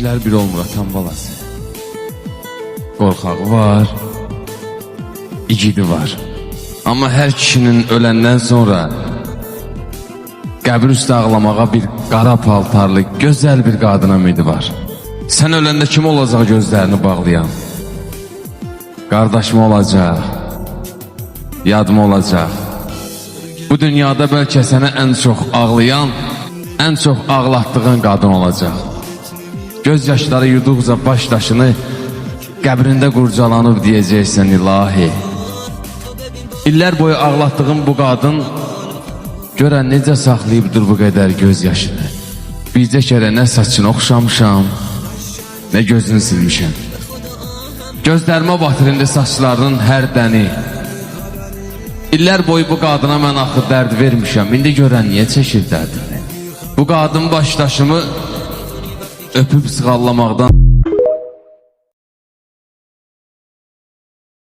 Kişilər bir olmur atan balası. Qorxağı var, igidi var. Amma hər kişinin öləndən sonra qəbir üstə ağlamağa bir qara paltarlı, gözəl bir qadına ümidi var. Sən öləndə kim olacaq gözlərini bağlayan? Qardaşım olacaq, yadım olacaq. Bu dünyada bəlkə sənə ən çox ağlayan, ən çox ağlatdığın qadın olacaq. Göz yaşları yuduqca baş daşını qəbrində qurcalanıb deyəcəksən ilahi. İllər boyu ağlatdığım bu qadın görən necə saxlayıbdır bu qədər göz yaşını. Bircə kərə nə saçını oxşamışam, nə gözünü silmişəm. Gözlərimə batır indi saçlarının hər dəni. İllər boyu bu qadına mən axı dərd vermişəm. İndi görən niyə çəkir dərdini? Bu qadın baş daşımı öpüb sığallamaqdan